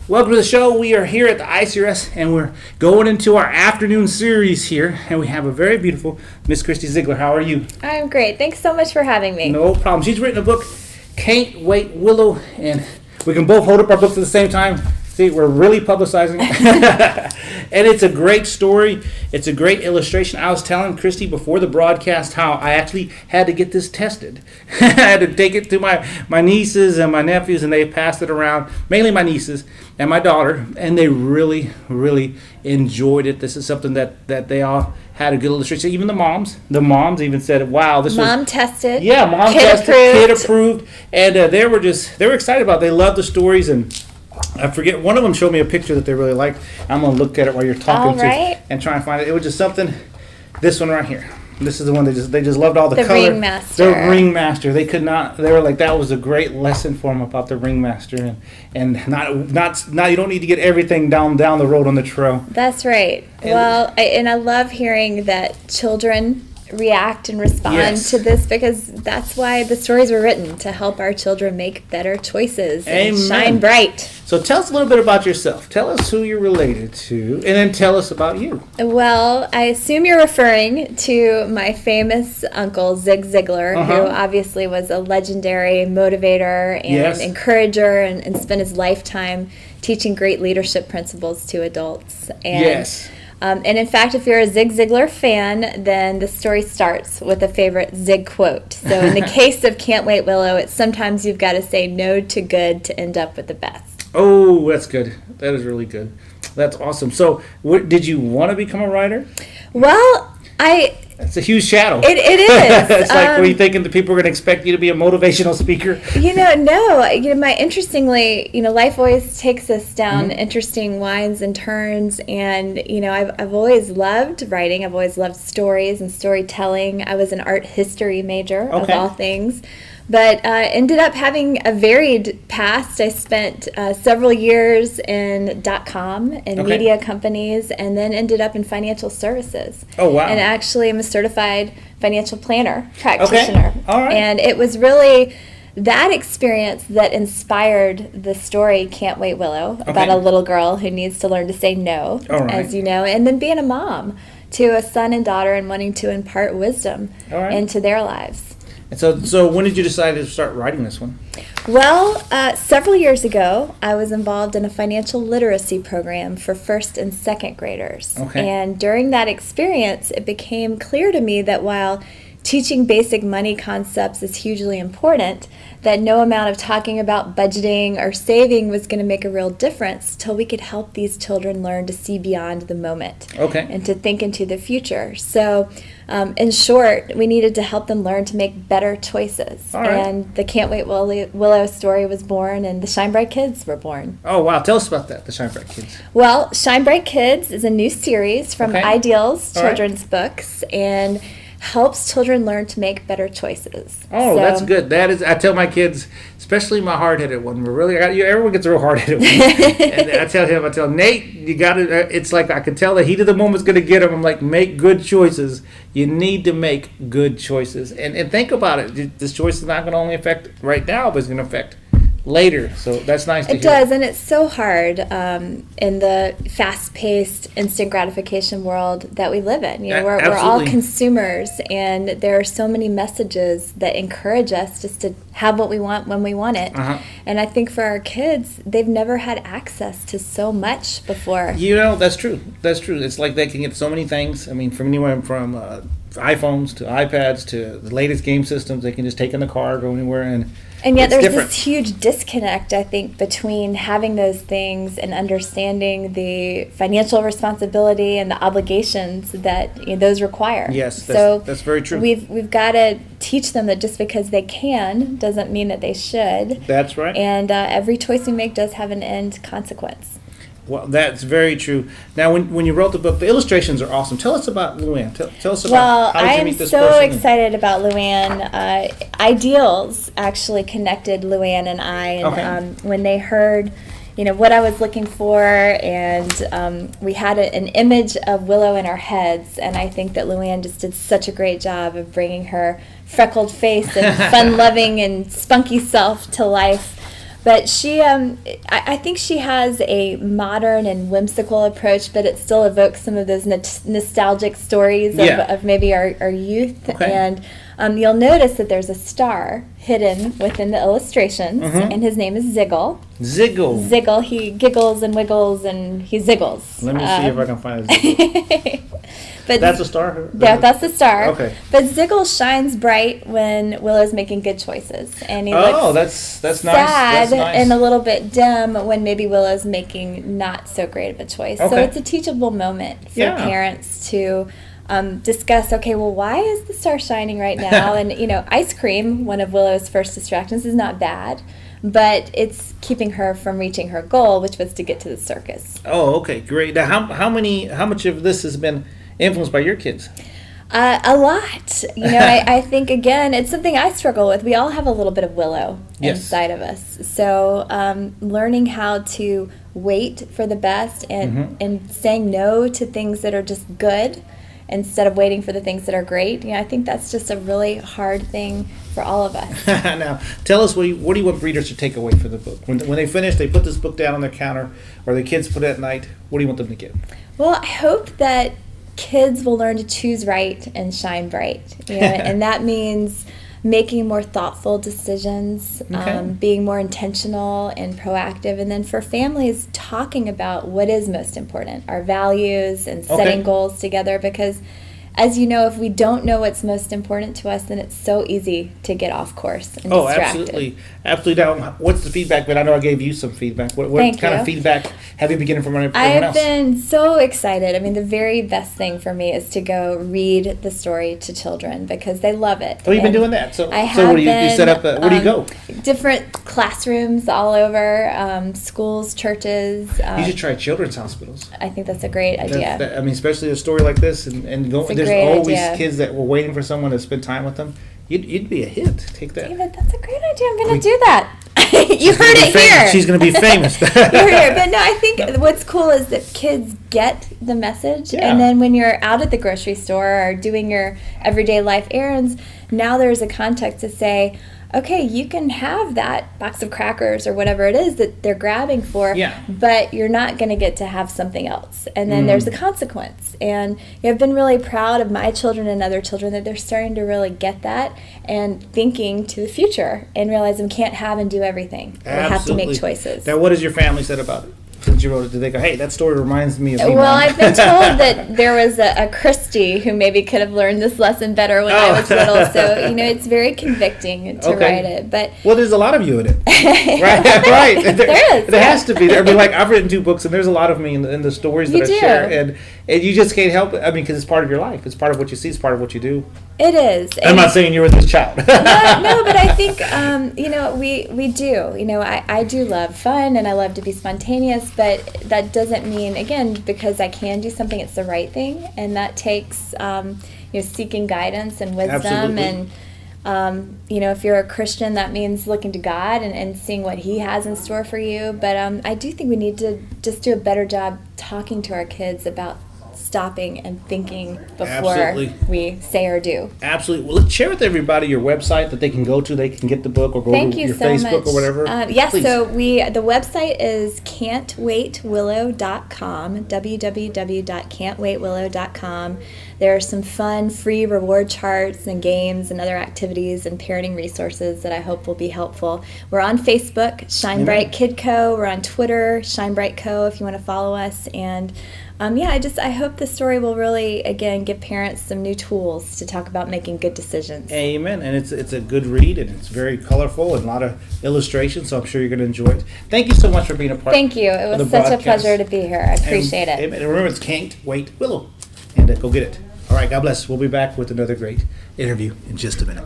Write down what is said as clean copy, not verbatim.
Welcome to the show. We are here at the ICRS, and we're going into our afternoon series here, and we have a very beautiful Miss Christy Ziglar. How are you? I'm great. Thanks so much for having me. No problem. She's written a book, Can't Wait Willow, and we can both hold up our books at the same time. See, we're really publicizing it. And it's a great story. It's a great illustration. I was telling Christy before the broadcast how I actually had to get this tested. I had to take it to my nieces and my nephews, and they passed it around, mainly my nieces and my daughter, and they really, really enjoyed it. This is something that they all had a good illustration. Even the moms even said, wow, this Mom tested. Yeah, mom kid tested, approved. kid approved. And they were excited about it. They loved the stories, and I forget, one of them showed me a picture that they really liked. I'm going to look at it while you're talking and try and find it. It was just something, this one right here. This is the one they just loved all the color. The Ringmaster. The Ringmaster. They were like, that was a great lesson for them about the Ringmaster, and not you don't need to get everything down the road on the trail. That's right. I love hearing that children react and respond to this, because that's why the stories were written, to help our children make better choices and shine bright. So tell us a little bit about yourself. Tell us who you're related to, and then tell us about you. Well, I assume you're referring to my famous uncle, Zig Ziglar, who obviously was a legendary motivator and encourager, and spent his lifetime teaching great leadership principles to adults. And in fact, if you're a Zig Ziglar fan, then the story starts with a favorite Zig quote. So in the case of Can't Wait Willow, it's sometimes you've got to say no to good to end up with the best. Oh, that's good. That is really good. That's awesome. So did you want to become a writer? Well, It's a huge shadow. It is. It's like, were you thinking that people are going to expect you to be a motivational speaker? No. Interestingly, life always takes us down interesting winds and turns, and I've always loved writing. I've always loved stories and storytelling. I was an art history major of all things, but ended up having a varied past. I spent several years in .com and media companies, and then ended up in financial services. Oh, wow. And actually I'm a certified financial planner practitioner. Okay. All right. And it was really that experience that inspired the story Can't Wait Willow, about a little girl who needs to learn to say no, as you know, and then being a mom to a son and daughter and wanting to impart wisdom into their lives. And so when did you decide to start writing this one? Well, several years ago, I was involved in a financial literacy program for first and second graders. Okay. And during that experience, it became clear to me that while teaching basic money concepts is hugely important, that no amount of talking about budgeting or saving was going to make a real difference till we could help these children learn to see beyond the moment and to think into the future. So, in short, we needed to help them learn to make better choices. And the Can't Wait Willow story was born, and the Shine Bright Kids were born. Oh, wow. Tell us about that, the Shine Bright Kids. Well, Shine Bright Kids is a new series from Ideals Children's Books, and helps children learn to make better choices. That's good. That is, I tell my kids, especially my hard-headed one, everyone gets a real hard-headed one. And I tell him, Nate, you got to, it's like I can tell the heat of the moment's going to get him. I'm like, make good choices. You need to make good choices. And think about it. This choice is not going to only affect right now, but it's going to affect later. So that's nice to hear. It does, and it's so hard in the fast-paced, instant gratification world that we live in. We're all consumers, and there are so many messages that encourage us just to have what we want when we want it. And I think for our kids, they've never had access to so much before. That's true. It's like they can get so many things. I mean, from anywhere from iPhones to iPads to the latest game systems, they can just take in the car, go anywhere, and yet there's this huge disconnect, I think, between having those things and understanding the financial responsibility and the obligations that those require. Yes, that's very true. We've got to teach them that just because they can doesn't mean that they should. That's right. And every choice we make does have an end consequence. Well, that's very true. Now, when you wrote the book, the illustrations are awesome. Tell us about Luann. Tell us about how did you meet this person? Well, I am so excited about Luann. Ideals actually connected Luann and I, and when they heard, what I was looking for, and we had an image of Willow in our heads, and I think that Luann just did such a great job of bringing her freckled face and fun-loving and spunky self to life. But she, I think she has a modern and whimsical approach, but it still evokes some of those nostalgic stories of maybe our youth. Okay. And you'll notice that there's a star hidden within the illustrations, and his name is Ziggle. Ziggle. He giggles and wiggles, and he ziggles. Let me see if I can find a Ziggle. But that's a star? That's the star. Okay. But Ziggle shines bright when Willow's making good choices. And he looks that's nice. sad That's nice. and a little bit dim when maybe Willow's making not so great of a choice. Okay. So it's a teachable moment for parents to discuss, okay, well, why is the star shining right now? And, ice cream, one of Willow's first distractions, is not bad. But it's keeping her from reaching her goal, which was to get to the circus. Oh, okay, great. Now, how much of this has been influenced by your kids? A lot. I think, again, it's something I struggle with. We all have a little bit of Willow inside of us. So learning how to wait for the best and saying no to things that are just good instead of waiting for the things that are great. I think that's just a really hard thing for all of us. Now, tell us what do you want readers to take away from the book? When they finish, they put this book down on their counter, or the kids put it at night. What do you want them to get? Well, I hope that kids will learn to choose right and shine bright. And that means making more thoughtful decisions, being more intentional and proactive, and then for families, talking about what is most important, our values, and setting goals together, because as you know, if we don't know what's most important to us, then it's so easy to get off course and distracted. Absolutely. Now, what's the feedback? But I know I gave you some feedback. What kind of feedback have you been getting from everyone else? I've been so excited. I mean, the very best thing for me is to go read the story to children because they love it. Oh, you've been doing that? So what do you set up? Where do you go? Different classrooms all over, schools, churches. You should try children's hospitals. I think that's a great idea. Especially a story like this, and there's always kids that were waiting for someone to spend time with them. You'd be a hit. Take that. David, that's a great idea. I'm going to do that. You heard it here. She's going to be famous. You heard it here. But no, I think what's cool is that kids get the message. Yeah. And then when you're out at the grocery store or doing your everyday life errands, now there's a context to say, okay, you can have that box of crackers or whatever it is that they're grabbing for, but you're not going to get to have something else. And then there's a consequence. And I've been really proud of my children and other children that they're starting to really get that and thinking to the future and realize we can't have and do everything. Absolutely. We have to make choices. Now, what has your family said about it? Since you wrote it, did they go, hey, that story reminds me of me? Well, I've been told that there was a Christy who maybe could have learned this lesson better when I was little. So, it's very convicting to write it. But there's a lot of you in it. Right. There is. There has to be. I mean, I've written 2 books, and there's a lot of me in the stories that I share. And you just can't help it. I mean, because it's part of your life. It's part of what you see. It's part of what you do. It is. I'm not saying you're with this child. No, but I think, we do. I do love fun, and I love to be spontaneous, but that doesn't mean, again, because I can do something, it's the right thing, and that takes, seeking guidance and wisdom. Absolutely. And, if you're a Christian, that means looking to God and seeing what He has in store for you. But I do think we need to just do a better job talking to our kids about stopping and thinking before we say or do. Absolutely. Well, let's share with everybody your website that they can go to. They can get the book or go to your Facebook or whatever. Yes, so the website is can'twaitwillow.com, www.can'twaitwillow.com. There are some fun, free reward charts and games and other activities and parenting resources that I hope will be helpful. We're on Facebook, Shine Bright Kid Co. We're on Twitter, Shine Bright Co. if you want to follow us. And I hope the story will really, again, give parents some new tools to talk about making good decisions. Amen. And it's a good read, and it's very colorful and a lot of illustrations, so I'm sure you're going to enjoy it. Thank you so much for being a part of the Thank you. It was such a pleasure to be here. I appreciate it. And remember, it's Can't Wait Willow. And go get it. All right, God bless. We'll be back with another great interview in just a minute.